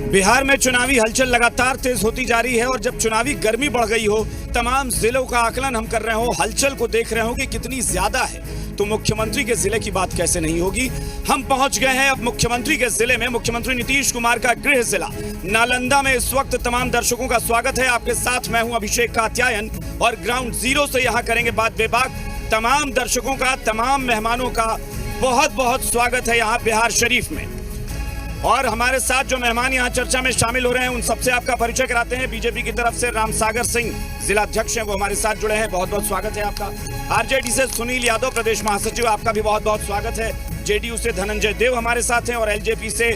बिहार में चुनावी हलचल लगातार तेज होती जा रही है और जब चुनावी गर्मी बढ़ गई हो, तमाम जिलों का आकलन हम कर रहे हो, हलचल को देख रहे हो कि कितनी ज्यादा है, तो मुख्यमंत्री के जिले की बात कैसे नहीं होगी। हम पहुंच गए हैं अब मुख्यमंत्री के जिले में। मुख्यमंत्री नीतीश कुमार का गृह जिला नालंदा में इस वक्त तमाम दर्शकों का स्वागत है। आपके साथ मैं हूं अभिषेक कात्यायन और ग्राउंड जीरो से यहां करेंगे बात बेबाक। तमाम दर्शकों का, तमाम मेहमानों का बहुत बहुत स्वागत है यहां बिहार शरीफ में। और हमारे साथ जो मेहमान यहां चर्चा में शामिल हो रहे हैं उन सबसे आपका परिचय कराते हैं। बीजेपी की तरफ से रामसागर सिंह जिला अध्यक्ष हैं, वो हमारे साथ जुड़े हैं, बहुत बहुत स्वागत है आपका। आरजेडी से सुनील यादव प्रदेश महासचिव, आपका भी बहुत बहुत स्वागत है। जेडीयू से धनंजय देव हमारे साथ हैं और एलजेपी से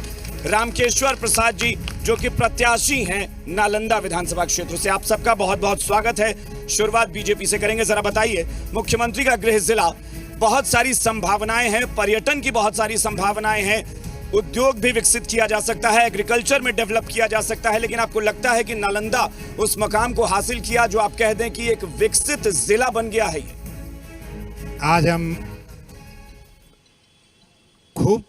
रामकेश्वर प्रसाद जी जो कि प्रत्याशी हैं नालंदा विधानसभा क्षेत्र से, आप सबका बहुत बहुत स्वागत है। शुरुआत बीजेपी से करेंगे। जरा बताइए, मुख्यमंत्री का गृह जिला, बहुत सारी संभावनाएं हैं, पर्यटन की बहुत सारी संभावनाएं हैं, उद्योग भी विकसित किया जा सकता है, एग्रीकल्चर में डेवलप किया जा सकता है, लेकिन आपको लगता है कि नालंदा उस मकाम को हासिल किया जो आप कह दें कि एक विकसित जिला बन गया है? आज हम खूब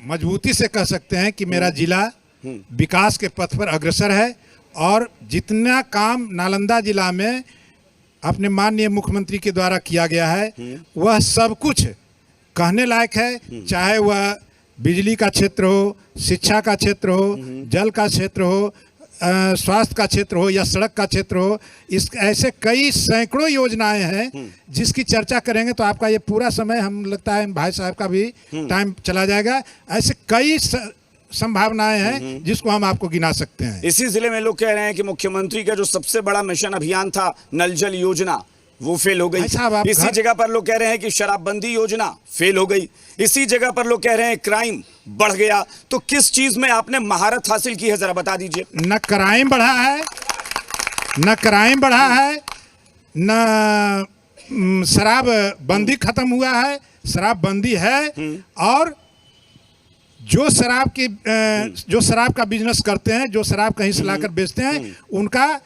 मजबूती से कह सकते हैं कि मेरा जिला विकास के पथ पर अग्रसर है और जितना काम नालंदा जिला में अपने माननीय मुख्यमंत्री के द्वारा किया गया है वह सब कुछ कहने लायक है। चाहे वह बिजली का क्षेत्र हो, शिक्षा का क्षेत्र हो, जल का क्षेत्र हो, स्वास्थ्य का क्षेत्र हो या सड़क का क्षेत्र हो, इस ऐसे कई सैकड़ों योजनाएं हैं जिसकी चर्चा करेंगे तो आपका ये पूरा समय, हम लगता है भाई साहब का भी टाइम चला जाएगा। ऐसे कई संभावनाएं हैं जिसको हम आपको गिना सकते हैं। इसी जिले में लोग कह रहे हैं कि मुख्यमंत्री का जो सबसे बड़ा मिशन अभियान था नल जल योजना, वो फेल हो गई। इसी जगह पर लोग कह रहे हैं कि शराबबंदी योजना फेल हो गई। इसी जगह पर लोग कह रहे हैं क्राइम बढ़ गया। तो किस चीज में आपने महारत हासिल की है, जरा बता दीजिए। न क्राइम बढ़ा है, न शराब बंदी खत्म हुआ है, शराब बंदी है। और जो शराब का बिजनेस करते हैं, जो शराब कहीं से लाकर बेचते हैं, उनका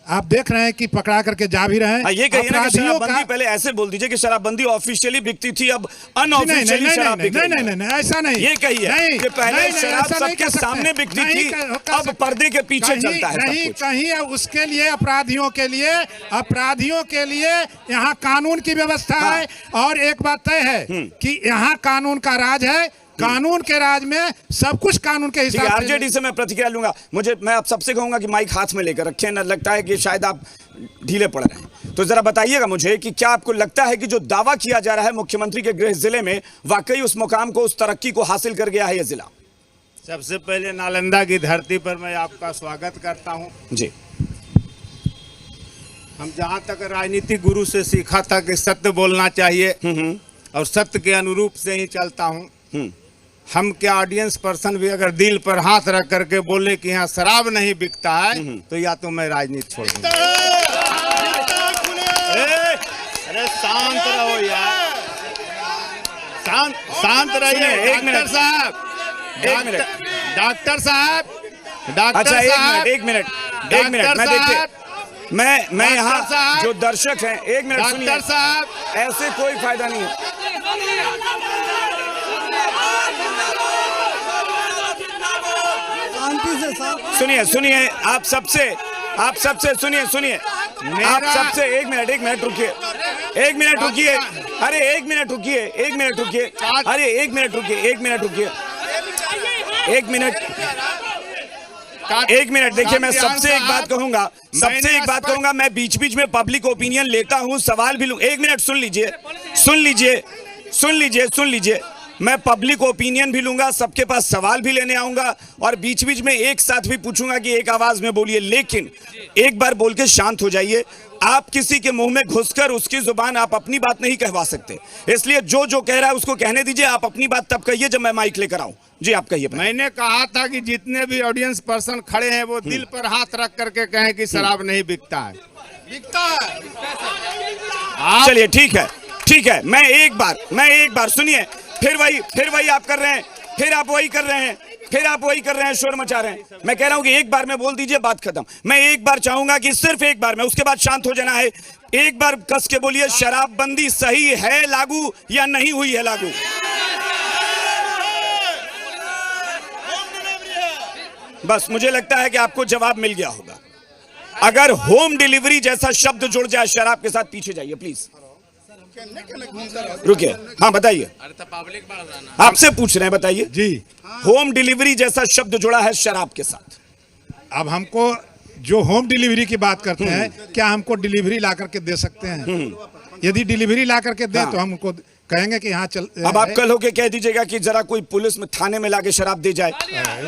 आप देख रहे हैं कि पकड़ा करके जा भी रहे हैं। ये कहिए ना कि शराबबंदी, पहले ऐसे बोल दीजिए कि शराबबंदी ऑफिशियली बिकती थी, अब अनऑफिशियली शराब बिक रही है। नहीं, ऐसा नहीं। ये कहिए कि पहले शराब सबके सामने बिकती थी, अब पर्दे के पीछे चलता है। नहीं, कहीं उसके लिए अपराधियों के लिए यहाँ कानून की व्यवस्था है। और एक बात तय है कि यहाँ कानून का राज है, कानून के राज में सब कुछ कानून के हिसाब से। आरजेडी से मैं प्रतिक्रिया लूंगा। मैं आप सबसे कहूंगा कि माइक हाथ में लेकर रखें, न लगता है कि शायद आप ढीले पड़ रहे हैं। तो जरा बताइएगा मुझे कि क्या आपको लगता है कि जो दावा किया जा रहा है मुख्यमंत्री के गृह जिले में, वाकई उस मुकाम को, उस तरक्की को हासिल कर गया है यह जिला? सबसे पहले नालंदा की धरती पर मैं आपका स्वागत करता हूँ जी। हम जहाँ तक राजनीतिक गुरु से सीखा था कि सत्य बोलना चाहिए और सत्य के अनुरूप से ही चलता हूँ। हम क्या ऑडियंस पर्सन भी अगर दिल पर हाथ रख करके बोले कि यहाँ शराब नहीं बिकता है तो या तो मैं राजनीति छोड़ दूँ। अरे शांत रहो यार, शांत रहिए। एक मिनट साहब, डॉक्टर साहब, एक मिनट मैं देखिए, मैं यहाँ जो दर्शक हैं, एक मिनट सुनिए। डॉक्टर साहब, ऐसे कोई फायदा नहीं है। सुनिए, आप सबसे सुनिए। आप सबसे एक मिनट रुकिए। अरे एक मिनट रुकिए। अरे एक मिनट देखिए, मैं सबसे एक बात कहूंगा, मैं बीच बीच में पब्लिक ओपिनियन लेता हूं, सवाल भी लूं। एक मिनट सुन लीजिए। मैं पब्लिक ओपिनियन भी लूंगा, सबके पास सवाल भी लेने आऊंगा और बीच बीच में एक साथ भी पूछूंगा कि एक आवाज में बोलिए, लेकिन एक बार बोल के शांत हो जाइए। आप किसी के मुंह में घुसकर उसकी जुबान, आप अपनी बात नहीं कहवा सकते, इसलिए जो कह रहा है उसको कहने दीजिए। आप अपनी बात तब कहिए जब मैं माइक लेकर आऊं। जी आप कहिए। मैंने कहा था कि जितने भी ऑडियंस पर्सन खड़े हैं वो दिल पर हाथ रख करके कहें कि शराब नहीं बिकता है। चलिए ठीक है। मैं एक बार सुनिए, फिर वही आप कर रहे हैं, फिर आप वही कर रहे हैं, शोर मचा रहे हैं। मैं कह रहा हूं कि एक बार में बोल दीजिए, बात खत्म। मैं एक बार चाहूंगा कि सिर्फ एक बार में, उसके बाद शांत हो जाना है। एक बार कस के बोलिए, शराबबंदी सही है लागू या नहीं हुई है लागू? बस मुझे लगता है कि आपको जवाब मिल गया होगा। अगर होम डिलीवरी जैसा शब्द जुड़ जाए शराब के साथ, पीछे जाइए प्लीज, रुकिए। हाँ बताइए, आपसे पूछ रहे हैं, बताइए जी। होम डिलीवरी जैसा शब्द जुड़ा है शराब के साथ। अब हमको जो होम डिलीवरी की बात करते हैं, क्या हमको डिलीवरी ला करके दे सकते हैं? यदि डिलीवरी ला करके दे तो हम उनको कहेंगे कि यहाँ चल। अब आप कल होके कह दीजिएगा कि जरा कोई पुलिस में थाने में लाके शराब दे जाए,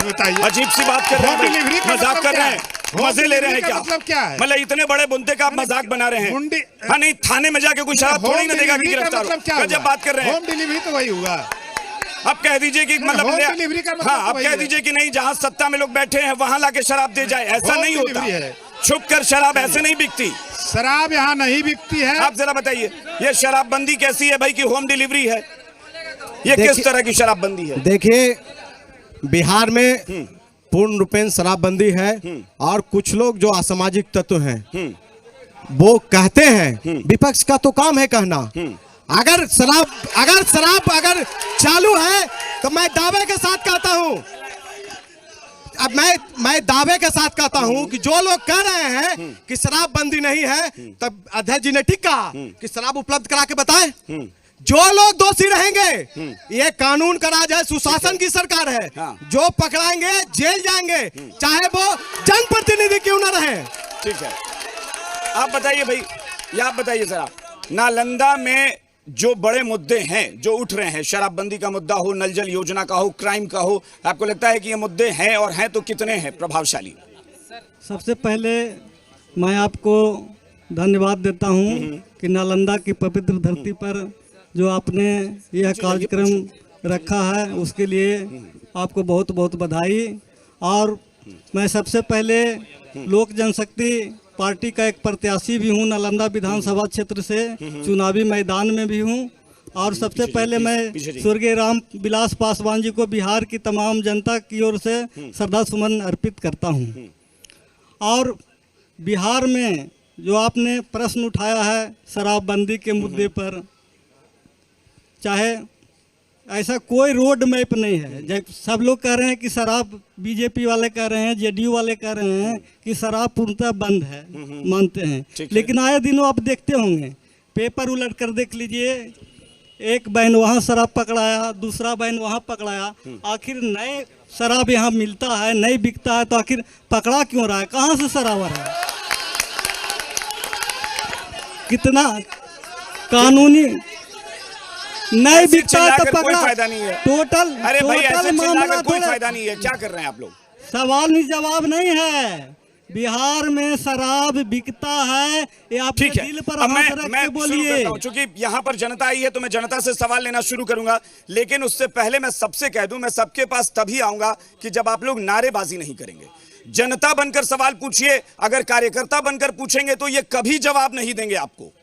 बताइए। अजीब सी बात कर रहे होम डिलीवरी हैं, का मजाक मतलब कर क्या रहे है? हैं, मजे ले रहे हैं क्या? मतलब क्या है? मतलब इतने बड़े बुंदे का आप मजाक बना रहे हैं। हाँ नहीं, थाने में जाके कोई शराब थोड़ी ना देगा कि गिरफ्तार हो। जब बात कर रहे हैं होम डिलीवरी तो वही हुआ। आप कह दीजिए कि मतलब होम डिलीवरी का मतलब हाँ, आप वही कह है। दीजिए कि नहीं, जहाँ सत्ता में लोग बैठे हैं वहां लाके शराब दे जाए, ऐसा होम नहीं होता। डिलीवरी है। छुप कर शराब ऐसे नहीं बिकती। शराब यहाँ नहीं बिकती है। आप जरा बताइए, ये शराबबंदी कैसी है भाई कि होम डिलीवरी है? ये किस तरह की शराबबंदी है? देखिए, बिहार में पूर्ण रूपेण शराबबंदी है और कुछ लोग जो असामाजिक तत्व हैं वो कहते हैं, विपक्ष का तो काम है कहना, अगर शराब चालू है तो मैं दावे के साथ कहता हूं, अब मैं दावे के साथ कहता हूं कि जो लोग कह रहे हैं कि शराबबंदी नहीं है, तब अध्यक्ष जी ने ठीक कहा कि शराब उपलब्ध करा के बताएं। जो लोग दोषी रहेंगे, ये कानून का राज है, सुशासन की सरकार है, जो पकड़ाएंगे जेल जाएंगे, चाहे वो जनप्रतिनिधि क्यों ना रहे। ठीक है, आप बताइए भाई, ये आप बताइए जरा, नालंदा में जो बड़े मुद्दे हैं जो उठ रहे हैं, शराबबंदी का मुद्दा हो, नल जल योजना का हो, क्राइम का हो, आपको लगता है कि ये मुद्दे हैं, और हैं तो कितने हैं प्रभावशाली? सबसे पहले मैं आपको धन्यवाद देता हूं कि नालंदा की पवित्र धरती पर जो आपने यह कार्यक्रम रखा है उसके लिए आपको बहुत बहुत बधाई। और मैं सबसे पहले लोक जनशक्ति पार्टी का एक प्रत्याशी भी हूं, नालंदा विधानसभा क्षेत्र से चुनावी मैदान में भी हूं। और सबसे पहले मैं स्वर्गीय राम विलास पासवान जी को बिहार की तमाम जनता की ओर से श्रद्धा सुमन अर्पित करता हूं। और बिहार में जो आपने प्रश्न उठाया है शराबबंदी के मुद्दे पर, चाहे ऐसा कोई रोड मैप नहीं है। जब सब लोग कह रहे हैं कि शराब, बीजेपी वाले कह रहे हैं, जेडीयू वाले कह रहे हैं कि शराब पूर्णतः बंद है, मानते हैं, लेकिन आए दिनों आप देखते होंगे, पेपर उलट कर देख लीजिए, एक बहन वहाँ शराब पकड़ाया, दूसरा बहन वहाँ पकड़ाया। आखिर नए शराब यहाँ मिलता है, नहीं बिकता है, तो आखिर पकड़ा क्यों रहा है? कहाँ से शराबर है? कितना कानूनी नहीं बिकता है तो पकड़ा, कोई फायदा नहीं है। टोटल अरे भाई, ऐसे चिल्लाकर मामला कोई फायदा नहीं है। क्या कर रहे हैं आप लोग? सवाल ही जवाब नहीं है। बिहार में शराब बिकता है, ये आप ठीक है, दिल पर अब हाथ रख मैं के बोलिए। चूंकि यहाँ पर जनता आई है तो मैं जनता से सवाल लेना शुरू करूंगा, लेकिन उससे पहले मैं सबसे कह दूं, मैं सबके पास तभी आऊंगा कि जब आप लोग नारेबाजी नहीं करेंगे। जनता बनकर सवाल पूछिए, अगर कार्यकर्ता बनकर पूछेंगे तो ये कभी जवाब नहीं देंगे आपको,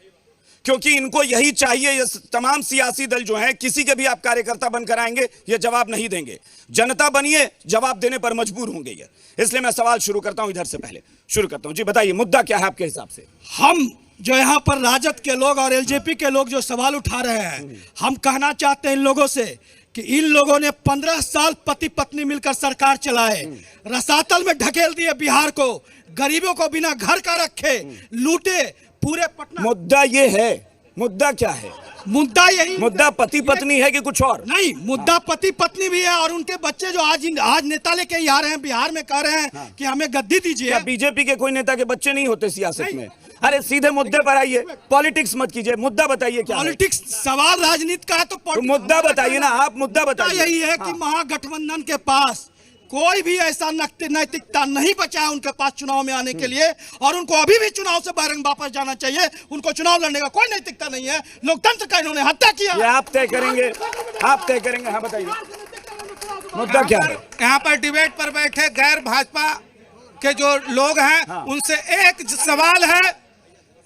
क्योंकि इनको यही चाहिए। ये तमाम सियासी दल जो हैं, किसी के भी आप कार्यकर्ता बनकर आएंगे ये जवाब नहीं देंगे। जनता बनिए, जवाब देने पर मजबूर होंगे ये। इसलिए मैं सवाल शुरू करता हूं, इधर से पहले शुरू करता हूं। जी बताइए, मुद्दा क्या है आपके हिसाब से? हम जो यहाँ पर राजद के लोग और एलजेपी के लोग जो सवाल उठा रहे हैं, हम कहना चाहते हैं इन लोगों से कि इन लोगों ने 15 साल पति पत्नी मिलकर सरकार चलाए, रसातल में ढकेल दिए बिहार को, गरीबों को बिना घर का रखे लूटे पूरे पटना। मुद्दा ये है, मुद्दा क्या है? मुद्दा यही, मुद्दा पति पत्नी है कि कुछ और? नहीं, मुद्दा पति पत्नी भी है और उनके बच्चे जो आज नेता लेके ही आ रहे हैं बिहार में, कह रहे हैं कि हमें गद्दी दीजिए। क्या बीजेपी के कोई नेता के बच्चे नहीं होते सियासत में? अरे सीधे मुद्दे पर आइए, पॉलिटिक्स मत कीजिए, मुद्दा बताइए क्या है? पॉलिटिक्स सवाल राजनीति का है तो मुद्दा बताइए ना, आप मुद्दा बताइए। यही है कि महागठबंधन के पास कोई भी ऐसा नैतिकता नहीं बचा है उनके पास चुनाव में आने के लिए, और उनको अभी भी चुनाव से बहिरंग वापस जाना चाहिए। उनको चुनाव लड़ने का कोई नैतिकता नहीं है। लोकतंत्र का इन्होंने हत्या किया। ये आप तय करेंगे, आप तय करेंगे। हाँ बताइए, मुद्दा क्या है? यहाँ पर डिबेट पर बैठे गैर भाजपा के जो लोग हैं, उनसे एक सवाल है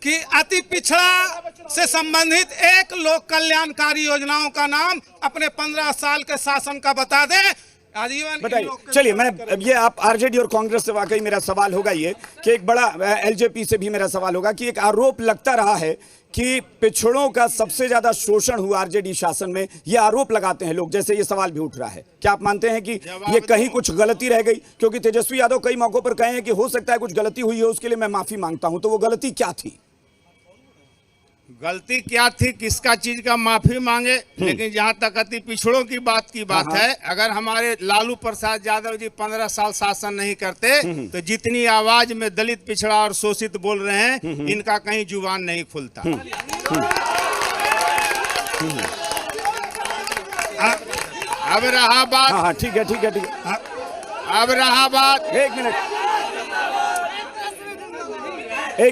कि अति पिछड़ा से संबंधित एक लोक कल्याणकारी योजनाओं का नाम अपने 15 साल के शासन का बता दें। आजीवन बताइए। चलिए, मैं ये आप आरजेडी और कांग्रेस से वाकई मेरा सवाल होगा ये कि एक बड़ा एलजेपी से भी मेरा सवाल होगा कि एक आरोप लगता रहा है कि पिछड़ों का सबसे ज्यादा शोषण हुआ आरजेडी शासन में, ये आरोप लगाते हैं लोग, जैसे ये सवाल भी उठ रहा है। क्या आप मानते हैं कि ये कहीं कुछ गलती रह गई? क्योंकि तेजस्वी यादव कई मौकों पर कहे हैं कि हो सकता है कुछ गलती हुई है, उसके लिए मैं माफी मांगता हूं, तो वो गलती क्या थी? गलती क्या थी, किसका चीज का माफी मांगे, लेकिन जहां तक अति पिछड़ों की बात है, अगर हमारे लालू प्रसाद यादव जी 15 साल शासन नहीं करते तो जितनी आवाज में दलित, पिछड़ा और शोषित बोल रहे हैं, इनका कहीं जुबान नहीं खुलता। अब रहा बात, हाँ, ठीक है। अब रहा बात, एक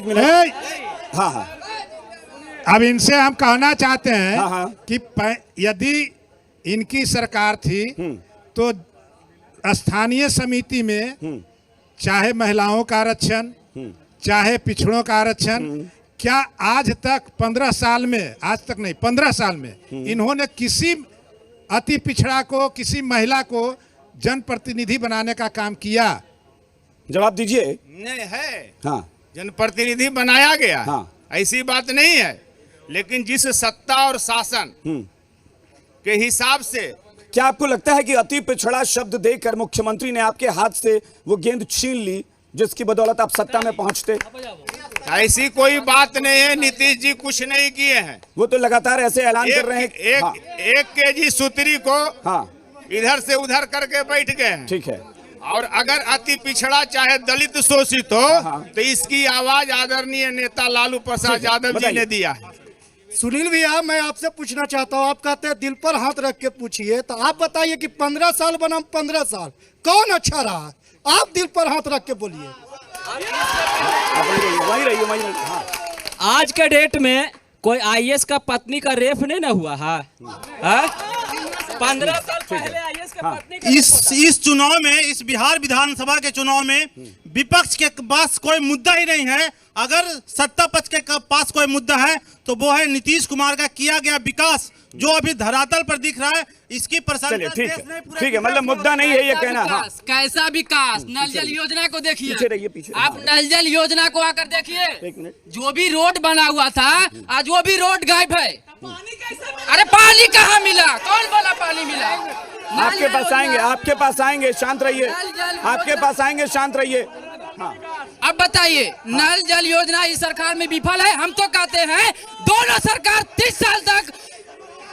मिनट। हाँ, अब इनसे हम कहना चाहते हैं हाँ। कि यदि इनकी सरकार थी तो स्थानीय समिति में चाहे महिलाओं का आरक्षण, चाहे पिछड़ों का आरक्षण, क्या आज तक 15 साल में, आज तक नहीं 15 साल में इन्होंने किसी अति पिछड़ा को, किसी महिला को जनप्रतिनिधि बनाने का काम किया? जवाब दीजिए। नहीं है। हाँ, जनप्रतिनिधि बनाया गया, हाँ। ऐसी बात नहीं है, लेकिन जिस सत्ता और शासन के हिसाब से। क्या आपको लगता है कि अति पिछड़ा शब्द देकर मुख्यमंत्री ने आपके हाथ से वो गेंद छीन ली, जिसकी बदौलत आप सत्ता में पहुंचते? ऐसी कोई बात नहीं है, नीतीश जी कुछ नहीं किए हैं। वो तो लगातार ऐसे ऐलान कर रहे हैं। हाँ। एक केजी सूत्री को हाँ, इधर से उधर करके बैठ गए हैं। ठीक है। और अगर अति पिछड़ा चाहे दलित शोषित हो, हाँ। तो इसकी आवाज आदरणीय नेता लालू प्रसाद यादव जी ने दिया है। सुनील भैया, मैं आपसे पूछना चाहता हूँ, आप कहते हैं दिल पर हाथ रख के पूछिए, तो आप बताइए कि 15 साल बनाम 15 साल कौन अच्छा रहा? आप दिल पर हाथ रख के बोलिए। वही रहिए। हाँ। आज के डेट में कोई आईएएस का पत्नी का रेप नहीं ना हुआ है? 15 साल पहले आईएएस का पत्नी का इस चुनाव में, इस बिहार विधानसभा के चुनाव में विपक्ष के पास कोई मुद्दा ही नहीं है। अगर सत्ता पक्ष के पास कोई मुद्दा है तो वो है नीतीश कुमार का किया गया विकास, जो अभी धरातल पर दिख रहा है। इसकी प्रशंसा ठीक है, मतलब मुद्दा नहीं है ये कहना। हाँ। कैसा विकास? नल जल योजना को देखिए, पीछे आप नल जल योजना को आकर देखिए। एक मिनट। जो भी रोड बना हुआ था, आज वो भी रोड गायब है। अरे पानी कहाँ मिला? कौन बोला पानी मिला? आपके पास आएंगे, शांत रहिए। आपके पास आएंगे, शांत रहिए। हाँ। अब बताइए, नल जल योजना इस सरकार में विफल है। हम तो कहते हैं दोनों सरकार 30 साल तक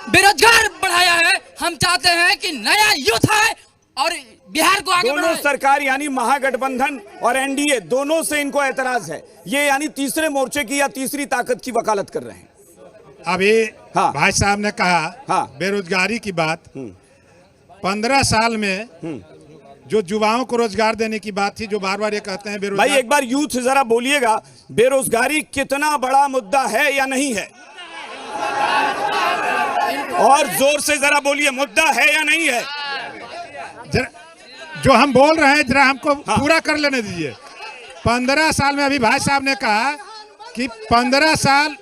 बेरोजगार बढ़ाया है। हम चाहते हैं कि नया यूथ है और बिहार को आगे दोनों सरकार यानी महागठबंधन और एनडीए, दोनों से इनको ऐतराज है। ये यानी तीसरे मोर्चे की या तीसरी ताकत की वकालत कर रहे हैं। अभी हाँ। भाई साहब ने कहा हाँ। बेरोजगारी की बात। 15 साल में जो युवाओं को रोजगार देने की बात थी, जो बार बार ये कहते हैं बेरोजगार। भाई एक बार यूथ जरा बोलिएगा, बेरोजगारी कितना बड़ा मुद्दा है या नहीं है? और जोर से जरा बोलिए, मुद्दा है या नहीं है? जो हम बोल रहे हैं जरा हमको पूरा कर लेने दीजिए। 15 साल में, अभी भाई साहब ने कहा कि 15 साल,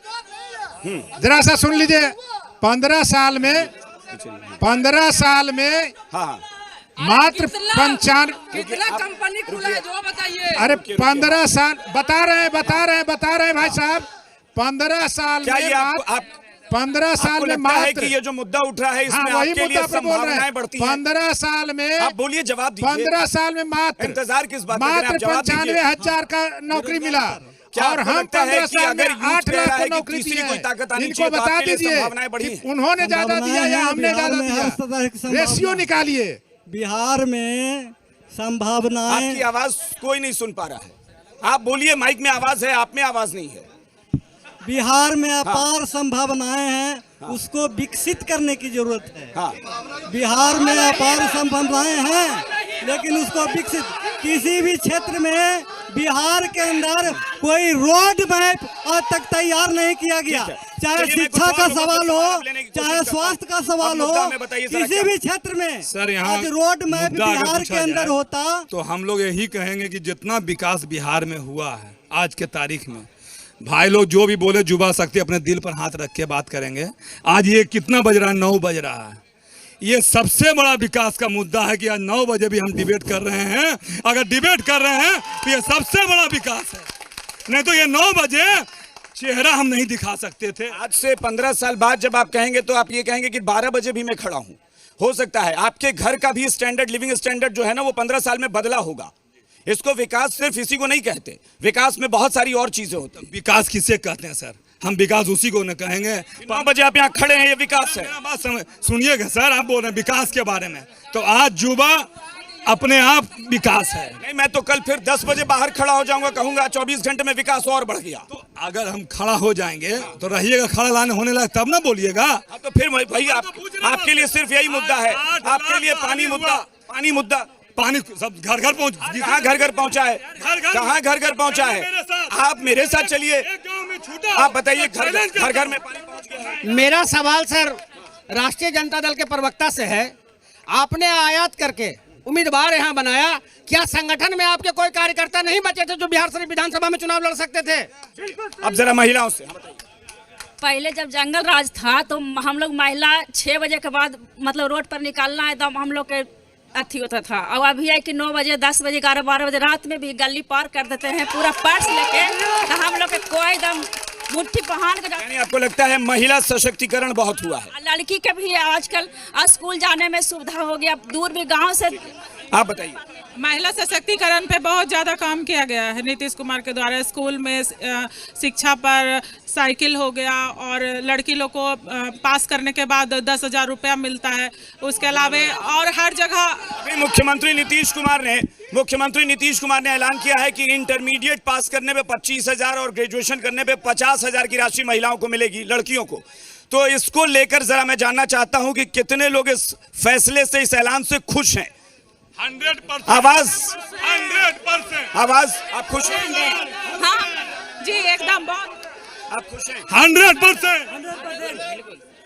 जरा सा सुन लीजिए। 15 साल में हाँ। कितना मात्र 95 कंपनी खुला है जो बताइए? अरे 15 साल बता रहे हैं भाई साहब। 15 साल क्या में ये आप 15 साल में लगता है मात्र, कि ये जो मुद्दा उठ रहा है इसमें वही आपके लिए मुद्दा पर बोल रहे संभावनाएं हैं। बढ़ती हैं? 15 साल में, आप बोलिए, जवाब दीजिए। 15 साल में मात्र इंतजार किस बात का? मात्र आप जवाब दीजिए। 95,000 का नौकरी मिला। क्या और आपको हम लगता है 15 कि साल अगर में यूथ 8 कह रहा लाख है को कि नौकरी तीसरी दी है? कोई ताकत आनी इनको चाहिए तो बता आपके लिए दीजिए संभावनाएं बढ़ी कि हैं? उन्होंने ज्यादा दिया या हमने बिहार ज्यादा में हर तरह दिया? की संभावना- रेशियो निकालिए। बिहार में संभावनाएं, आपकी आवाज कोई नहीं सुन पा रहा है। आप बोलिए, माइक में आवाज है, आप में आवाज नहीं है। बिहार में अपार संभावनाएं हैं, उसको विकसित करने की जरूरत है। हाँ। बिहार में अपार संभावनाएं हैं, लेकिन उसको विकसित, किसी भी क्षेत्र में बिहार के अंदर कोई रोड मैप आज तक तैयार नहीं किया गया। चाहे शिक्षा का सवाल हो, चाहे स्वास्थ्य का सवाल हो, किसी भी क्षेत्र में सर यहाँ आज रोड मैप बिहार के अंदर होता तो हम लोग यही कहेंगे कि जितना विकास बिहार में हुआ है आज के तारीख में, भाई लोग जो भी बोले युवा शक्ति अपने दिल पर हाथ रख के बात करेंगे। आज ये कितना बज रहा है? 9 बज रहा है। ये सबसे बड़ा विकास का मुद्दा है कि आज 9 बजे भी हम डिबेट कर रहे हैं। अगर डिबेट कर रहे हैं तो ये सबसे बड़ा विकास है, नहीं तो ये 9 बजे चेहरा हम नहीं दिखा सकते थे। आज से 15 साल बाद जब आप कहेंगे तो आप ये कहेंगे कि 12 बजे भी मैं खड़ा हूं। हो सकता है आपके घर का भी स्टैंडर्ड, लिविंग स्टैंडर्ड जो है ना, वो 15 साल में बदला होगा। इसको विकास सिर्फ इसी को नहीं कहते, विकास में बहुत सारी और चीजें होती हैं। विकास किसे कहते हैं सर? हम विकास उसी को न कहेंगे। 9 बजे आप यहाँ खड़े हैं, ये विकास है। मेरा बात सुनिएगा सर, आप बोल रहे हैं विकास के बारे में, तो आज युवा अपने आप विकास है। नहीं, मैं तो कल फिर 10 बजे बाहर खड़ा हो जाऊंगा, कहूंगा 24 घंटे में विकास और बढ़ गया। तो अगर हम खड़ा हो जाएंगे तो रहिएगा, खड़ा लाने होने लगा तब ना बोलिएगा। तो फिर भाई आपके लिए सिर्फ यही मुद्दा है, आपके लिए पानी मुद्दा पानी सब घर घर पहुंच, कहाँ घर घर पहुंचा है? कहाँ घर घर पहुंचा है? आप मेरे साथ चलिए, आप बताइए घर घर में पानी पहुंच गया है? मेरा सवाल सर राष्ट्रीय जनता दल के प्रवक्ता से है। आपने आयात करके उम्मीदवार यहाँ बनाया, क्या संगठन में आपके कोई कार्यकर्ता नहीं बचे थे जो बिहार शरीफ विधानसभा में चुनाव लड़ सकते थे? अब जरा महिलाओं से पहले जब जंगल राज था तो हम लोग महिला 6 बजे के बाद मतलब रोड पर निकालना एकदम हम लोग के अथी होता था। और अभी है कि 9 बजे 10 बजे 11 12 बजे रात में भी गली पार कर देते हैं पूरा पर्स लेके, तो हम लोग के कोई एकदम मुट्ठी पहन के। यानी आपको लगता है महिला सशक्तिकरण बहुत हुआ है? लड़की के भी आजकल स्कूल जाने में सुविधा हो गया, दूर भी गांव से। आप बताइए। महिला सशक्तिकरण पे बहुत ज़्यादा काम किया गया है नीतीश कुमार के द्वारा। स्कूल में शिक्षा पर साइकिल हो गया, और लड़की लोग को पास करने के बाद 10,000 रुपया मिलता है। उसके अलावा और हर जगह मुख्यमंत्री नीतीश कुमार ने ऐलान किया है कि इंटरमीडिएट पास करने पे 25,000 और ग्रेजुएशन करने पे 50,000 की राशि महिलाओं को मिलेगी, लड़कियों को। तो इसको लेकर जरा मैं जानना चाहता हूं कि कितने लोग इस फैसले से, इस ऐलान से खुश हैं? 100%। आवाज 100%। आवाज। आप खुश हैं? हाँ जी, एकदम बहुत आप खुश हैं?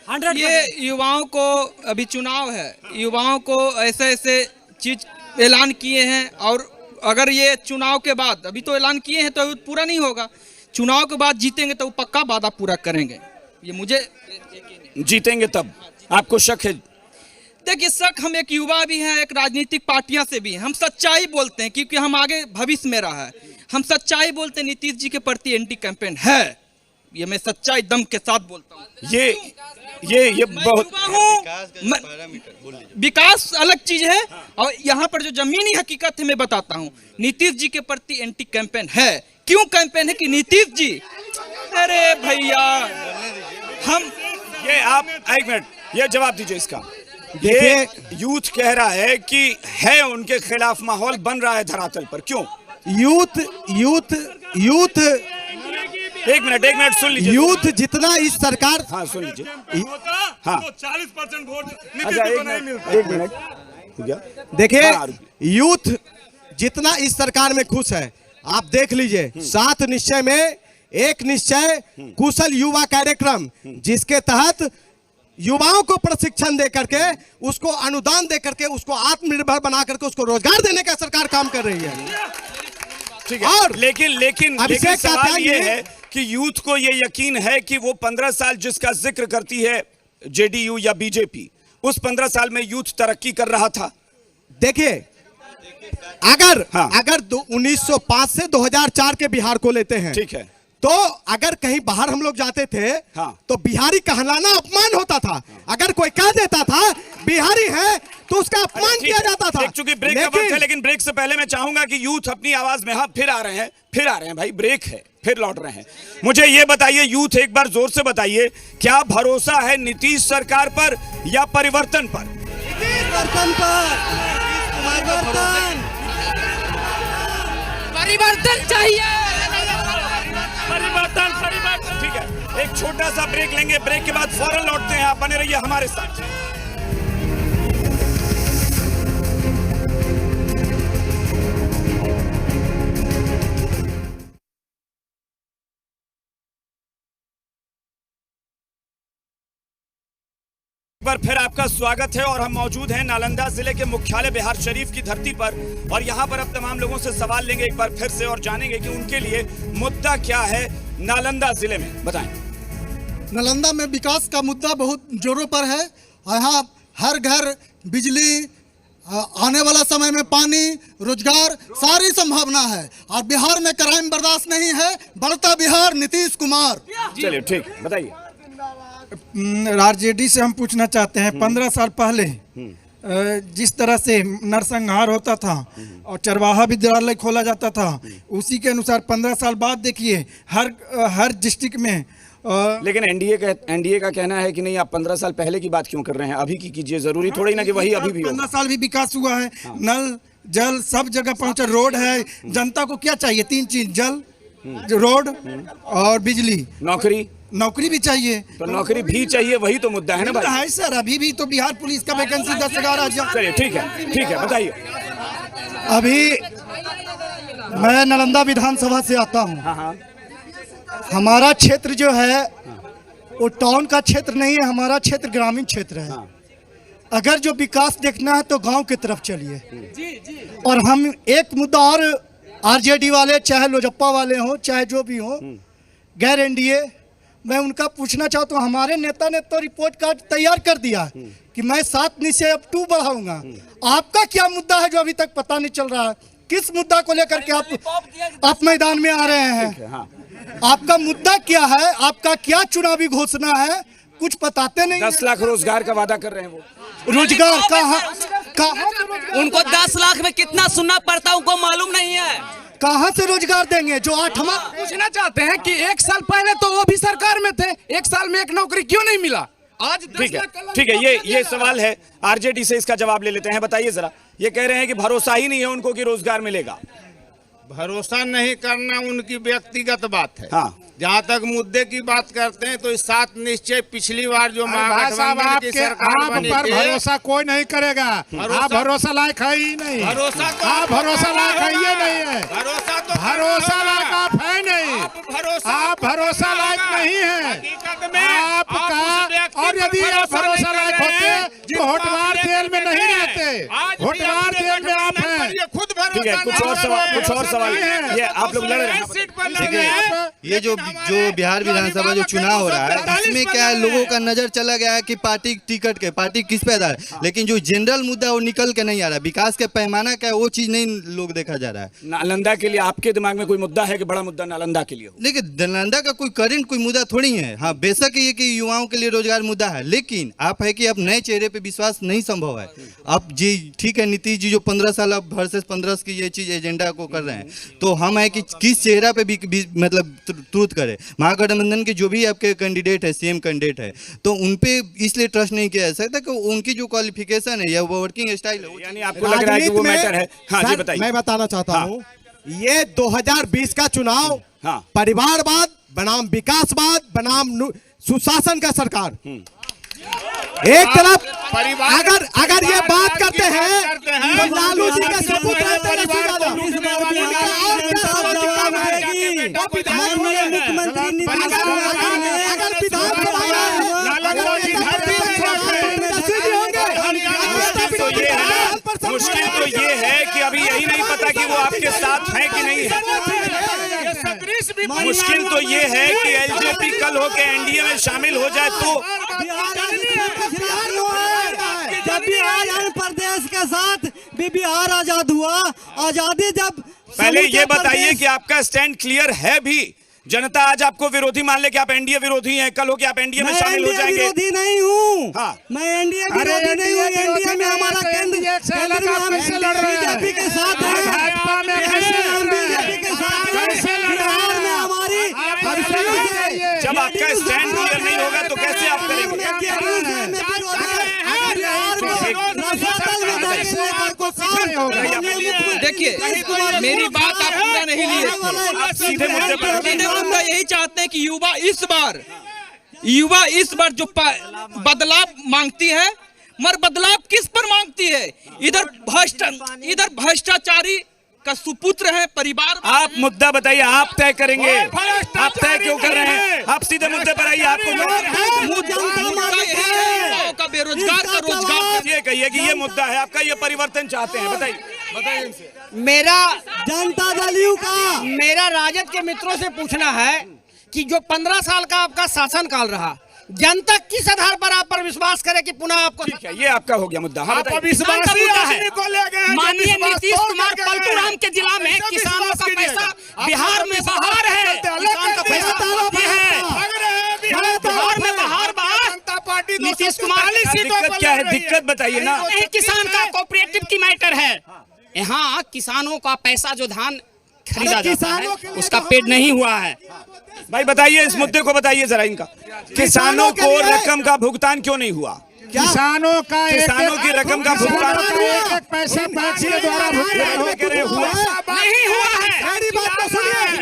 100%। ये युवाओं को अभी चुनाव है, युवाओं को ऐसे ऐसे चीज ऐलान किए हैं, और अगर ये चुनाव के बाद, अभी तो ऐलान किए हैं तो पूरा नहीं होगा, चुनाव के बाद जीतेंगे तो पक्का वादा पूरा करेंगे। ये मुझे जीतेंगे तब आपको शक है? देखिए, शक हम एक युवा भी हैं, एक राजनीतिक पार्टियां से भी हैं। हम सच्चाई बोलते हैं क्योंकि हम आगे भविष्य में रहा है। हम सच्चाई बोलते हैं, नीतीश जी के प्रति एंटी कैंपेन है, ये मैं सच्चाई दम के साथ बोलता हूँ। ये बहुत विकास अलग चीज है, और यहाँ पर जो जमीनी हकीकत है मैं बताता हूँ। नीतीश जी के प्रति एंटी कैंपेन है। क्यों कैंपेन है? कि नीतीश जी, अरे भैया हम आप एक मिनट, ये जवाब दीजिए इसका। ये यूथ कह रहा है कि है उनके खिलाफ माहौल बन रहा है धरातल पर, क्यों? यूथ एक मिनट सुन लीजिए। यूथ जितना इस सरकार, हाँ सुन लीजिए। हाँ 40% वोट अच्छा, एक मिनट देखिए, यूथ जितना इस सरकार में खुश है, आप देख लीजिए। 7 निश्चय में एक निश्चय कुशल युवा कार्यक्रम, जिसके तहत युवाओं को प्रशिक्षण दे करके, उसको अनुदान दे करके, उसको आत्मनिर्भर बना करके उसको रोजगार देने का सरकार काम कर रही है। ठीक है, और लेकिन सवाल ये है कि यूथ को ये यकीन है कि वो 15 साल जिसका जिक्र करती है जेडीयू या बीजेपी, उस 15 साल में यूथ तरक्की कर रहा था। देखिए, अगर 1905 से 2004 के बिहार को लेते हैं, ठीक है, तो अगर कहीं बाहर हम लोग जाते थे, तो बिहारी कहलाना अपमान होता था। अगर कोई कह देता था बिहारी है तो उसका अपमान किया जाता था। चूंकि ब्रेक का वक्त है, लेकिन ब्रेक से पहले मैं चाहूंगा कि यूथ अपनी आवाज में, हाँ फिर आ रहे हैं भाई, ब्रेक है, फिर लौट रहे हैं। मुझे ये बताइए यूथ, एक बार जोर से बताइए, क्या भरोसा है नीतीश सरकार पर या परिवर्तन पर? परिवर्तन चाहिए। परिवर्तन। ठीक है, एक छोटा सा ब्रेक लेंगे, ब्रेक के बाद फौरन लौटते हैं। आप बने रहिए हमारे साथ। एक बार फिर आपका स्वागत है, और हम मौजूद हैं नालंदा जिले के मुख्यालय बिहार शरीफ की धरती पर, और यहाँ पर अब तमाम लोगों से सवाल लेंगे एक बार फिर से, और जानेंगे कि उनके लिए मुद्दा क्या है नालंदा जिले में। बताएं। नालंदा में विकास का मुद्दा बहुत जोरों पर है। यहाँ हर घर बिजली, आने वाला समय में पानी, रोजगार, सारी संभावना है। और बिहार में क्राइम बर्दाश्त नहीं है। बढ़ता बिहार, नीतीश कुमार। चलिए ठीक, बताइए। आरजेडी से हम पूछना चाहते हैं, 15 साल पहले जिस तरह से नरसंहार होता था और चरवाहा विद्यालय खोला जाता था, उसी के अनुसार 15 साल बाद देखिए हर डिस्ट्रिक्ट में। लेकिन एनडीए का कहना है कि नहीं, आप 15 साल पहले की बात क्यों कर रहे हैं, अभी की कीजिए। जरूरी थोड़ी ना कि वही अभी भी हो। 15 साल भी विकास हुआ है। नल जल सब जगह पहुंचा, रोड है। जनता को क्या चाहिए? 3 चीज, जल, रोड और बिजली। नौकरी भी चाहिए। तो नौकरी भी चाहिए, वही तो मुद्दा है ना भाई। है सर, अभी भी तो बिहार पुलिस का वैकेंसी 10,000। चलिए ठीक है, बताइए। अभी मैं नालंदा विधानसभा से आता हूँ। हमारा क्षेत्र जो है वो टाउन का क्षेत्र नहीं है, हमारा क्षेत्र ग्रामीण क्षेत्र है। अगर जो विकास देखना है तो गांव की तरफ चलिए। और हम एक मुद्दा और, आरजेडी वाले चाहे लोजप्पा वाले हों, चाहे जो भी हों, गैर एनडीए, मैं उनका पूछना चाहता हूँ। हमारे नेता ने तो रिपोर्ट कार्ड तैयार कर दिया कि मैं 7 निश्चय अब 2 बढ़ाऊंगा। आपका क्या मुद्दा है जो अभी तक पता नहीं चल रहा है? किस मुद्दा को लेकर के आप मैदान में आ रहे हैं? आपका मुद्दा क्या है? आपका क्या चुनावी घोषणा है? कुछ बताते नहीं। 10 लाख रोजगार का वादा कर रहे हैं वो। रोजगार कहाँ? उनको 10 लाख में कितना सुनना पड़ता है उनको मालूम नहीं है। कहाँ से रोजगार देंगे? जो 8 हम पूछना चाहते हैं कि 1 साल पहले तो वो भी सरकार में थे, 1 साल में एक नौकरी क्यों नहीं मिला? आज ठीक है, ये सवाल है। आरजेडी से इसका जवाब ले लेते हैं। बताइए जरा। ये कह रहे हैं कि भरोसा ही नहीं है उनको कि रोजगार मिलेगा। भरोसा नहीं करना उनकी व्यक्तिगत बात है। हाँ। जहाँ तक मुद्दे की बात करते हैं तो इस 7 निश्चय पिछली बार जो महागठबंधन की सरकार बनी थी, भरोसा कोई नहीं करेगा। आप भरोसा लायक है ही नहीं। भरोसा लायक है ये नहीं है। भरोसा लायक आप है नहीं। आप भरोसा लायक नहीं है आपका। और यदि आप भरोसा लायक होते तो होटवार जेल में नहीं रहते। होटवार जेल में आप हैं। ठीक है, कुछ और सवाल ये आप लोग लड़ रहे हैं। ये जो बिहार विधानसभा जो चुनाव हो रहा है, इसमें क्या है, लोगों का नजर चला गया है कि पार्टी टिकट के, पार्टी किस पे आधार है, लेकिन जो जनरल मुद्दा वो निकल के नहीं आ रहा। विकास का पैमाना क्या है वो चीज नहीं लोग देखा जा रहा है। नालंदा के लिए आपके दिमाग में कोई मुद्दा है कि बड़ा मुद्दा नालंदा के लिए हो? लेकिन नालंदा का कोई करंट कोई मुद्दा थोड़ी है। हाँ, बेशक ये कि युवाओं के लिए रोजगार मुद्दा है, लेकिन आप है कि अब नए चेहरे पे विश्वास नहीं संभव है। अब जी ठीक है, नीतीश जी जो 15 साल अब वर्सेस 15 की ये चीज एजेंडा को कर रहे हैं, तो हम है कि किस चेहरा पे भी मतलब तुरंत करे। महागठबंधन के जो भी आपके कैंडिडेट है, सीएम कैंडिडेट है, तो उनपे इसलिए ट्रस्ट नहीं किया जा सकता कि उनकी जो क्वालिफिकेशन है या वो वर्किंग स्टाइल है, यानी आपको लग रहा है कि वो मैटर है। हाँ जी बताइए। मैं बताना चाहता हूँ, ये 2020 का चुनाव परिवारवाद बनाम विकासवाद बनाम सुशासन का सरकार। एक तरफ अगर ये बात करते हैं तो लालू जी का सबूत मुश्किल तो ये है कि अभी यही नहीं पता कि वो आपके साथ हैं कि नहीं है। मुश्किल तो ये है कि एलजेपी कल होके एनडीए में शामिल हो जाए तो जब बिहार प्रदेश के साथ भी बिहार आजाद हुआ, आजादी जब पहले ये बताइए कि आपका स्टैंड क्लियर है भी? जनता आज आपको विरोधी मान ले कि आप एनडीए विरोधी हैं, कल हो कि आप एनडीए में शामिल हो जाएंगे? विरोधी नहीं हूँ। हाँ। मैं एनडीए विरोधी नहीं हूँ। एनडीए में हमारा केंद्र बीजेपी के साथ है। भाजपा में बीजेपी के साथ बिहार में हमारी। जब आपका स्टैंड क्लियर नहीं होगा तो कैसे आप करेंगे? देखिए, मेरी बात आप पूरा नहीं लिए थे। सीधे मुद्दे पर मुद्दा यही चाहते हैं कि युवा इस बार जो बदलाव मांगती है, मगर बदलाव किस पर मांगती है? इधर भ्रष्टाचारी का सुपुत्र है परिवार। आप मुद्दा बताइए, आप तय करेंगे। आप तय क्यों कर रहे हैं? आप सीधे मुद्दे पर आइए। आपको बेरोजगार का रोजगार, ये कहिए कि ये मुद्दा है आपका, ये परिवर्तन चाहते हैं। बताइए इनसे। मेरा जनता दल का, मेरा राजद के मित्रों से पूछना है कि जो 15 साल का आपका शासन काल रहा, जनता किस आधार पर आप पर विश्वास करे कि पुनः आपको ठीक है, ये आपका हो गया मुद्दा। हाँ, बताइए। विश्वासी मुद्दा है। आदमी को ले गए हैं, जो माननीय विश्वास नीतीश तोड़ कुमार के गए हैं। पलटूराम के जिला में कैसे किसानों विश्वास का कीजिएगा? पैसा बिहार में बाहर है, किसान का पैसा बिहार में बाहर जनता पार्टी नीतीश कुमार दिक्कत क्या है? दिक्कत बताइए ना। किसान का कोऑपरेटिव की मैटर है। यहाँ किसानों का पैसा जो धान खरीदा जाता है उसका पेड नहीं हुआ है। भाई बताइए, इस मुद्दे को बताइए जरा इनका। किसानों को रकम का भुगतान क्यों नहीं हुआ? किसानों का किसानों की रकम का भुगतान एक पैसा पैक्स के द्वारा भुगतान हुआ नहीं हुआ है,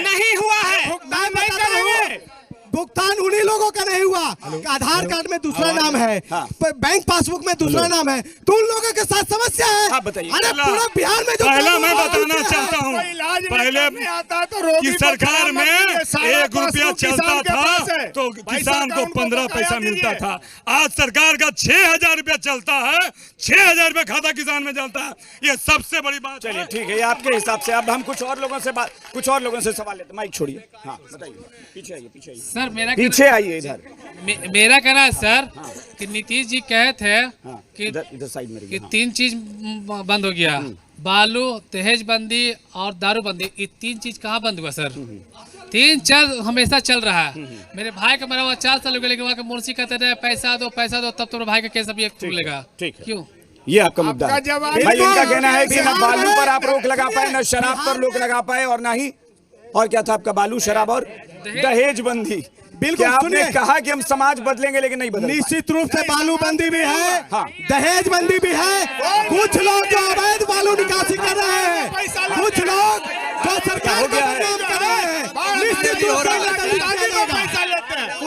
नहीं हुआ है। भुगतान उन्हीं लोगों का नहीं हुआ, आधार कार्ड में दूसरा नाम है, बैंक पासबुक में दूसरा नाम है, तो उन लोगों के साथ समस्या है। हाँ, बताइए। अरे पूरा बिहार में जो पहला मैं बताना चाहता हूँ, पहले की सरकार में 1 रुपया चलता था तो किसान को 15 पैसा मिलता था। आज सरकार का 6,000 रुपया चलता है, 6,000 रुपया खाता किसान में चलता है। ये सबसे बड़ी बात। चलिए ठीक है, ये आपके हिसाब से। अब हम कुछ और लोगों से सवाल लेते। माइक छोड़िए। हाँ बताइए, पीछे आइए, पीछे आइए सर। पीछे आइए इधर। मेरा कहना है सर कि नीतीश जी कहे थे कि इधर साइड में कि 3 चीज बंद हो गया, बालू, दहेज बंदी और दारू बंदी। ये 3 चीज कहाँ बंद हुआ सर? 3 चल हमेशा चल रहा है। मेरे भाई का मरा हुआ 4 साल हो गए, लेकिन वहाँ के मुंशी कहते रहे पैसा दो तब तुम्हारे भाई का केस अभी खुलेगा। क्यों? ये आपका मुद्दा है। भाई इनका कहना है कि न बालू पर आप रोक लगा पाए, न शराब पर रोक लगा पाए, और ना ही और क्या था आपका, बालू, शराब और दहेज बंदी। बिल्कुल, आपने कहा कि हम समाज बदलेंगे, लेकिन नहीं बदल। निश्चित रूप से बालू बंदी भी है, दहेज बंदी भी है। कुछ लोग जो अवैध बालू निकासी कर रहे हैं, कुछ लोग जो सरकार को बदनाम कर रहे हैं, निश्चित रूप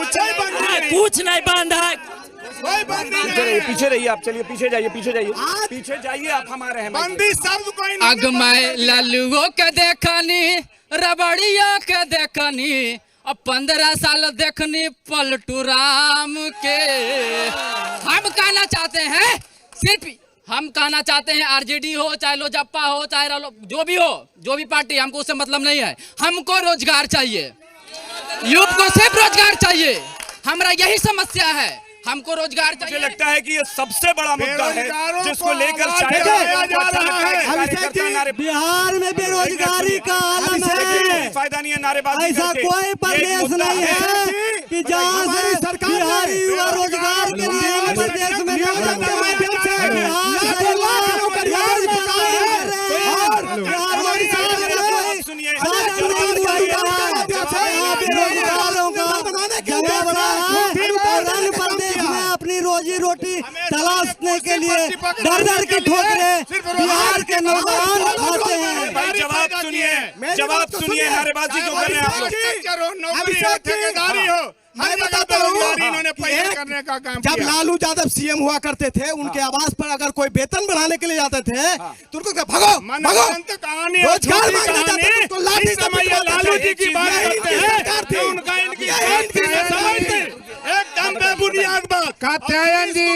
से कुछ नहीं बंद है। पीछे रहिए आप, चलिए पीछे जाइए, पीछे जाइए आप, हमारे हैं। बंदी शब्द कोई अग मैं लालुओ के देखनी, रबड़िया के देखनी, अब 15 साल देखनी पलटू राम के। हम कहना चाहते हैं, सिर्फ हम कहना चाहते हैं, आरजेडी हो चाहे लोजपा हो चाहे जो भी हो, जो भी पार्टी, हमको उससे मतलब नहीं है। हमको रोजगार चाहिए, युवा को सिर्फ रोजगार चाहिए। हमारा यही समस्या है, हमको रोजगार चाहिए। मुझे लगता है कि ये सबसे बड़ा मुद्दा है जिसको लेकर बिहार में बेरोजगारी का आलम है। फायदा नहीं है नारेबाजी ऐसा कोई प्रदेश नहीं है कि जहाँ से बिहारी युवा रोजगार के लिए प्रदेश में अपनी रोजी रोटी तलाशने के लिए दर के ठोकरे बिहार के नौजवान आते हैं। भाई जवाब सुनिए, नारेबाजी क्यों कर रहे हैं आप लोग? मैं बताता हूँ, जब लालू यादव सीएम हुआ करते थे, उनके आवास पर अगर कोई वेतन बढ़ाने के लिए जाते थे तो उनको भागो रोजगार मांगने जाते थे, तो लाठी लालू जी की बात एकदम बेबुनियाद बात। कात्यायन जी,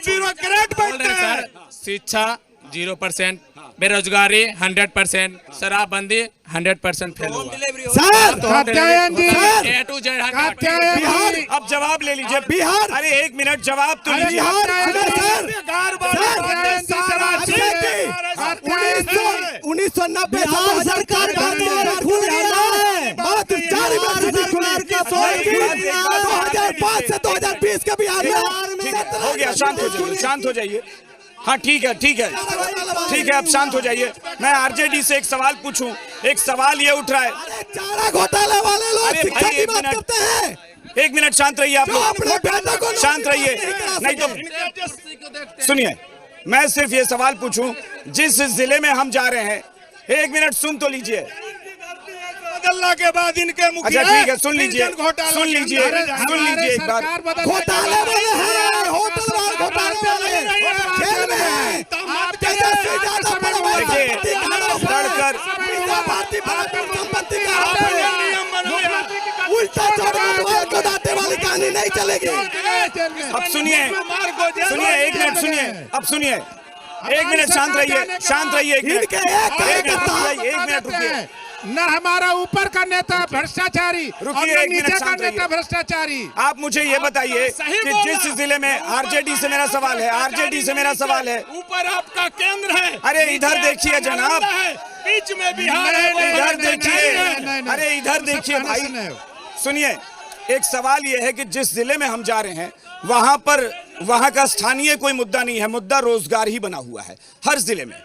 ब्यूरोक्रेट बनते हैं। शिक्षा 0%, बेरोजगारी 100%, शराबबंदी 100% फेल हुआ। कात्यायन जी, A to Z कात्यायन जी, अब जवाब ले लीजिए। बिहार, अरे 1 मिनट, जवाब तो लीजिए। 1990 बिहार सरकार का खुल गया है। 2005 से 2020 के बिहार में हो गया, शांत हो जाइए। हाँ ठीक है, अब शांत हो जाइए। मैं आरजेडी से एक सवाल पूछूं। एक सवाल ये उठ रहा है, चारा घोटाले वाले लोग शिक्षा की बात करते हैं। 1 मिनट शांत रहिए आप लोग, शांत रहिए। नहीं तो सुनिए, मैं सिर्फ ये सवाल पूछूं, जिस जिले में हम जा रहे हैं, 1 मिनट सुन तो लीजिए। बदलने के बाद इनके मुखिया, अच्छा ठीक है, सुन लीजिए एक बार। घोटाले वाले हैं, होटल वाले घोटाले वाले जेल में हैं। उल्टा चढ़ाते वाली कहानी नहीं चलेगी। अब सुनिए 1 मिनट सुनिए। 1 मिनट शांत रहिए। 1 मिनट रुकिए। न हमारा ऊपर का नेता भ्रष्टाचारी और रुकिए, न एक मिनट नीचे का शांत नेता रहिए। भ्रष्टाचारी। आप मुझे ये बताइए कि जिस जिले में आरजेडी से मेरा सवाल है, आरजेडी से मेरा सवाल है, ऊपर आपका केंद्र है, अरे इधर देखिए जनाब, बीच में बिहार है, इधर देखिए, नहीं, नहीं, अरे इधर देखिए भाई, सुनिए, एक सवाल ये है कि जिस जिले में हम जा रहे हैं वहां पर वहां का स्थानीय कोई मुद्दा नहीं है, मुद्दा रोजगार ही बना हुआ है हर जिले में।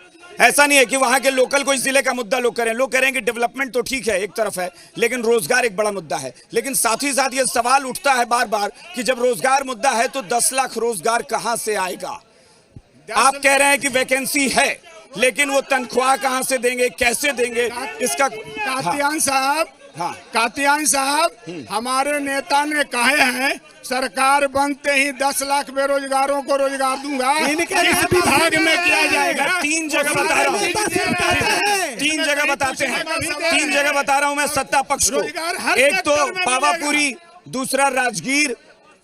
ऐसा नहीं है कि वहां के लोकल कोई जिले का मुद्दा लोग करें, लोग करें कि डेवलपमेंट तो ठीक है एक तरफ है, लेकिन रोजगार एक बड़ा मुद्दा है। लेकिन साथ ही साथ ये सवाल उठता है बार बार कि जब रोजगार मुद्दा है तो 10 लाख रोजगार कहां से आएगा? आप कह रहे हैं कि वैकेंसी है, लेकिन वो तनख्वाह कहां से देंगे, कैसे देंगे? इसका कातियान साहब, हाँ। कातियान साहब, हमारे नेता ने कहे हैं सरकार बनते ही 10 लाख बेरोजगारों को रोजगार दूंगा। किस विभाग में किया जाएगा? 3 जगह बता रहा हूँ, 3 जगह बताते हैं, 3 जगह बता रहा हूँ मैं सत्ता पक्ष को। एक तो पावापुरी, दूसरा राजगीर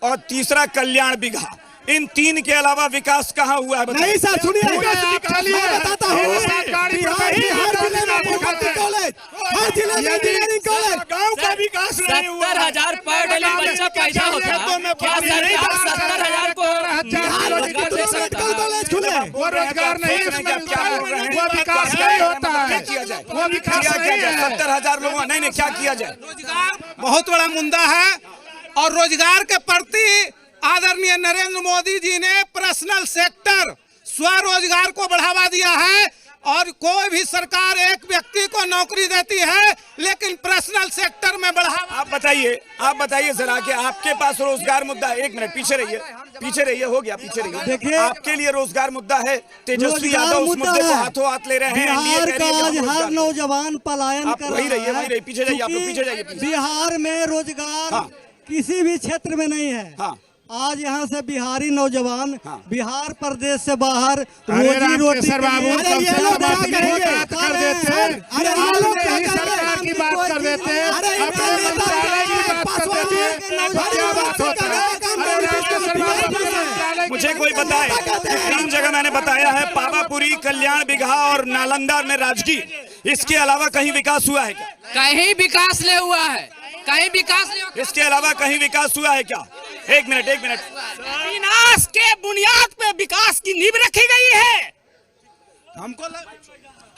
और तीसरा कल्याण बिघा। इन 3 के अलावा विकास कहाँ हुआ है? नहीं सर, सुनिए, मैं बताता हूँ। बिहार जिले में भूखंडी कॉलेज, हर जिले में इंजीनियरिंग कॉलेज, गांव का विकास नहीं हुआ। 70,000 पर डे बच्चा पैदा होता है, क्या सरकार 70,000 को मेडिकल कॉलेज खुले? वो रोजगार नहीं, वो विकास नहीं होता है, किया जाए, वो विकास क्या नहीं जाए? है। 70,000 लोगों, नहीं क्या किया जाए? बहुत बड़ा मुद्दा है और रोजगार के प्रति आदरणीय नरेंद्र मोदी जी ने पर्सनल सेक्टर स्वरोजगार को बढ़ावा दिया है और कोई भी सरकार एक व्यक्ति को नौकरी देती है लेकिन पर्सनल सेक्टर में बढ़ावा। आप बताइए जरा कि आपके पास रोजगार मुद्दा है। एक मिनट पीछे रहिए, हो गया, पीछे रहिए। देखिए, आपके लिए रोजगार मुद्दा है, तेजस्वी यादव उस मुद्दे को हाथों हाथ ले रहे हैं। बिहार का आज हर नौजवान पलायन आप कर वही रहा रहिए, है, पीछे जाइए, आप लोग पीछे जाइए, क्योंकि बिहार में रोजगार हाँ। किसी भी क्षेत्र में नहीं है। हाँ। आज यहाँ से बिहारी नौजवान बिहार प्रदेश से बाहर अरे रोजी रोटी रामकेश्वर बाबू, के लिए- कब से अरे बात ये लोग बात कर देते हैं, अरे ये लोग क्या अपने ही कर रहे हैं? सरकार की बात कर देते हैं, अरे अपने मंत्रालय की बात कर देते हैं, क्या बात होता है? अरे रामकेश्वर बाबू, अपने मंत्रालय की मुझे कोई बताए, 3 जगह मैंने बताया है, पावापुरी, कल्याण बिघा और नालंदा में राजगीर। इसके अलावा कहीं विकास हुआ है क्या? कहीं विकास नहीं हुआ है, कहीं विकास नहीं हुआ। इसके अलावा कहीं विकास हुआ है क्या? एक मिनट विनाश के बुनियाद पे विकास की नींव रखी गई है।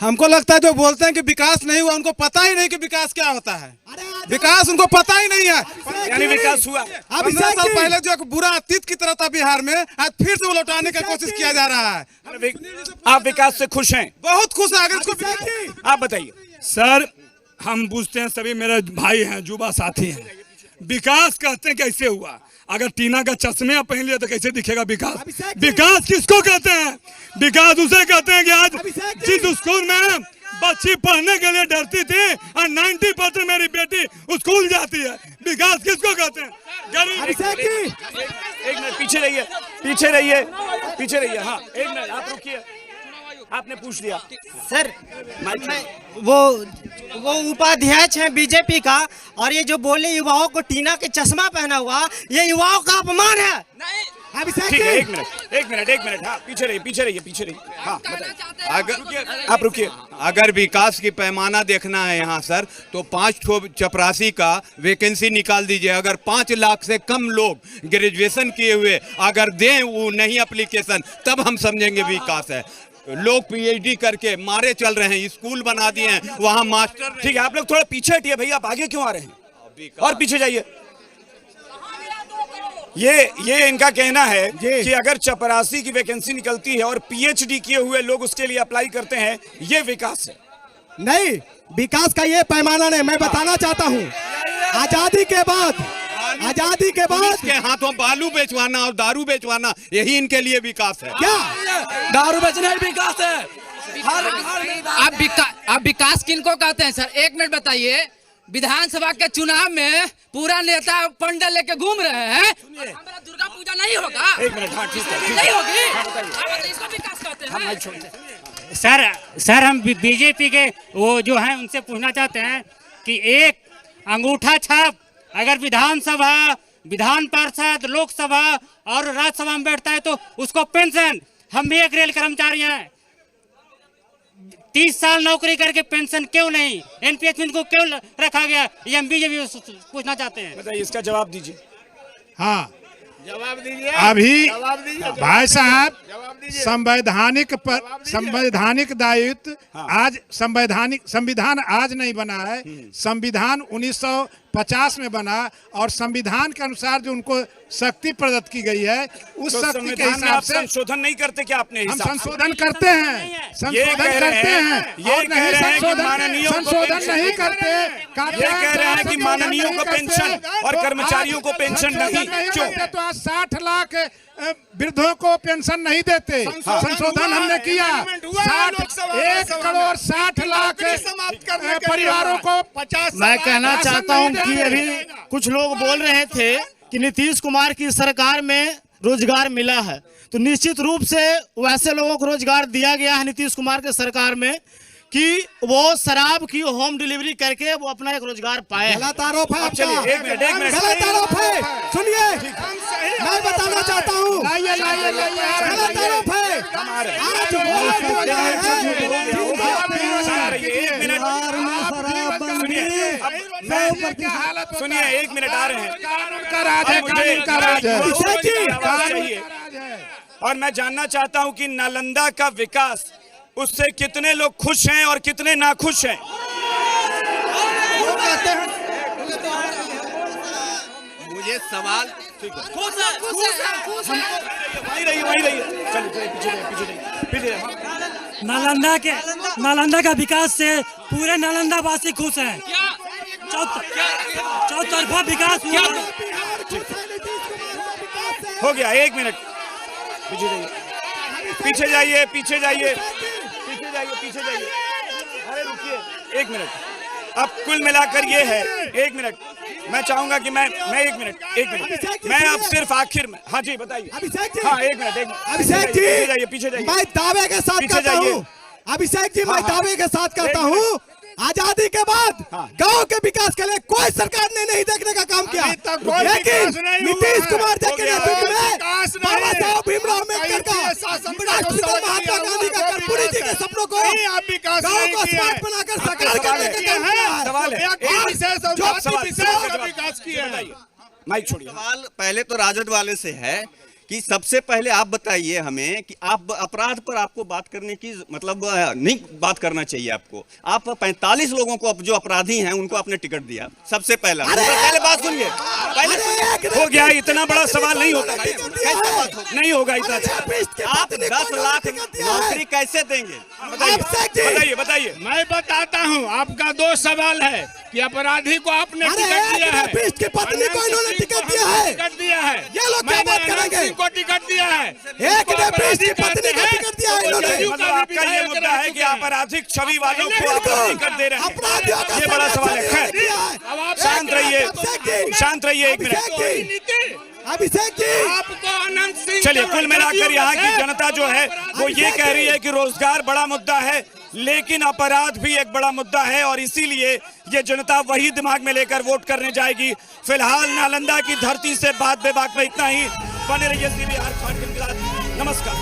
हमको लगता है जो बोलते हैं कि विकास नहीं हुआ उनको पता ही नहीं कि विकास क्या होता है। विकास उनको पता ही नहीं है। यानी विकास हुआ। 15 साल पहले जो एक बुरा अतीत की तरह था बिहार में, आज फिर से वो लौटाने की कोशिश किया जा रहा है। आप विकास से खुश हैं? बहुत खुश है। अगर इसको आप बताइए। सर, हम पूछते हैं, सभी मेरे भाई हैं, युवा साथी हैं, विकास कहते हैं कैसे हुआ? अगर टीना का चश्मे आप पहन लिया तो कैसे दिखेगा विकास? विकास किसको कहते हैं? विकास उसे कहते हैं कि आज जिस स्कूल में बच्ची पढ़ने के लिए डरती थी और 90% मेरी बेटी स्कूल जाती है, विकास किसको कहते हैं? एक मिनट पीछे रहिए। हाँ, एक मिनट आप रुकिए, आपने पूछ लिया। सर, वो उपाध्यक्ष हैं बीजेपी का, और ये जो बोले युवाओं को टीना के चश्मा पहना हुआ, ये युवाओं का अपमान है। ठीक है, एक मिनट। हाँ, पीछे रहिए। हाँ, आप रुकिए। अगर विकास की पैमाना देखना है यहाँ सर, तो 5 चपरासी का वैकेंसी निकाल दीजिए। अगर 5 लाख से कम लोग ग्रेजुएशन किए हुए अगर दें वो नहीं एप्लीकेशन, तब हम समझेंगे विकास है। लोग पीएचडी करके मारे चल रहे हैं, स्कूल बना दिए हैं, वहाँ मास्टर। ठीक है, आप लोग थोड़ा पीछे हटिए भैया, आप आगे क्यों आ रहे हैं? और पीछे जाइए। ये इनका कहना है कि अगर चपरासी की वैकेंसी निकलती है और पीएचडी किए हुए लोग उसके लिए अप्लाई करते हैं, ये विकास है। नहीं, विकास का ये पैमाना नहीं। मैं बताना चाहता हूँ, आजादी के बाद के हाथों बालू बेचवाना और दारू बेचवाना, यही इनके लिए विकास है। क्या दारू बेचना ही विकास है? आप विकास किनको कहते हैं सर? एक मिनट बताइए। विधानसभा के चुनाव में पूरा नेता पंडल लेके घूम रहे हैं, हमारा दुर्गा पूजा नहीं होगा? एक मिनट, हाँ ठीक है, नहीं होगी, इसको विकास कहते हैं? सर हम बीजेपी के वो जो हैं उनसे पूछना चाहते हैं कि एक अंगूठा छाप अगर विधानसभा, विधान पार्षद, लोकसभा और राज्यसभा में बैठता है तो उसको पेंशन, हम भी एक रेल कर्मचारी हैं, 30 साल नौकरी करके पेंशन क्यों नहीं, एनपीएस में इनको क्यों रखा गया, ये हम बीजेपी पूछना चाहते हैं। बताइए, इसका जवाब दीजिए। हाँ, जवाब दीजिए। अभी जवाब दीजिए। भाई साहब, जवाब दीजिए। संवैधानिक दायित्व आज संविधान आज नहीं बना है, संविधान 1950 में बना, और संविधान के अनुसार जो उनको शक्ति प्रदत्त की गई है उस शक्ति के हिसाब से संशोधन नहीं करते क्या अपने हम हिसाब से? संशोधन करते हैं, संशोधन करते हैं, और नहीं संशोधन नहीं करते। ये कह रहे हैं कि माननीयों को पेंशन और कर्मचारियों को पेंशन नहीं क्यों? तो आज 60 लाख वृद्धों को पेंशन नहीं देते। संशोधन हमने किया, 1,60,00,000 परिवारों को 50। मैं कहना चाहता हूं कि अभी कुछ लोग बोल रहे थे कि नीतीश कुमार की सरकार में रोजगार मिला है, तो निश्चित रूप से वैसे लोगों को रोजगार दिया गया है नीतीश कुमार के सरकार में कि वो शराब की होम डिलीवरी करके वो अपना एक रोजगार पाए। गलत आरोप है आपका। चलिए, एक मिनट। गलत आरोप है, सुनिए, मैं बताना चाहता हूँ, गलत आरोप है। आज बोल रहे हैं, सुनिए, 1 मिनट आ रहे हैं। और मैं जानना चाहता हूं कि नालंदा का विकास, उससे कितने लोग खुश हैं और कितने नाखुश हैं? मुझे सवाल वहीं रहिए। चलिए, पीछे। नालंदा का विकास से पूरे नालंदा वासी खुश हैं। चौतरफा विकास हुआ। हो गया, 1 मिनट। पीछे जाइए। अरे रुकिए, 1 मिनट। अब कुल मिलाकर ये है, 1 मिनट। मैं चाहूंगा कि मैं 1 मिनट। मैं अब सिर्फ आखिर में, हाँ जी बताइए। हाँ, 1 मिनट। अभिषेक जी, पीछे जाइए। मैं दावे के साथ कहता हूँ, अभिषेक जी, मैं दावे के साथ कहता हूँ, आजादी के बाद गांव के विकास के लिए कोई सरकार ने नहीं देखने का काम किया, लेकिन नीतीश कुमार जी के नेतृत्व में बाबा साहब भीमराव अम्बेडकर का, राष्ट्रपिता महात्मा गांधी का, कर्पूरी जी के सपनों को गांव को स्मार्ट बनाकर साकार करने का काम किया है। सवाल माइक छोड़िए। सवाल पहले तो राजद वाले से है कि सबसे पहले आप बताइए हमें कि आप अपराध पर आपको बात करने की मतलब नहीं बात करना चाहिए आपको। आप 45 लोगों को जो अपराधी हैं उनको आपने टिकट दिया, सबसे पहला। पहले बात सुनिए, हो गया, इतना बड़ा सवाल नहीं होता, नहीं होगा इतना। आप 10 लाख नौकरी कैसे देंगे? बताइए। मैं बताता हूँ, आपका 2 सवाल है कि अपराधी को आपने टिकट दिया है, की पत्नी को इन्होंने टिकट दिया है, ये लोग क्या बात करेंगे? को टिकट दिया है, एक ने पत्नी को टिकट दिया है इन्होंने। मतलब आपका ये मुद्दा है कि आपराधिक छवि वालों को आप टिकट दे रहे हैं, ये बड़ा सवाल है। खैर, शांत रहिए 1 मिनट। अभिषेक जी, आपको अनंत सिंह, चलिए, कुल मिलाकर यहाँ की जनता जो है वो ये कह रही है कि रोजगार बड़ा मुद्दा है, लेकिन अपराध भी एक बड़ा मुद्दा है, और इसीलिए ये जनता वही दिमाग में लेकर वोट करने जाएगी। फिलहाल नालंदा की धरती से बात बेबाक में इतना ही। बने रहिए CBR 8 के साथ। नमस्कार।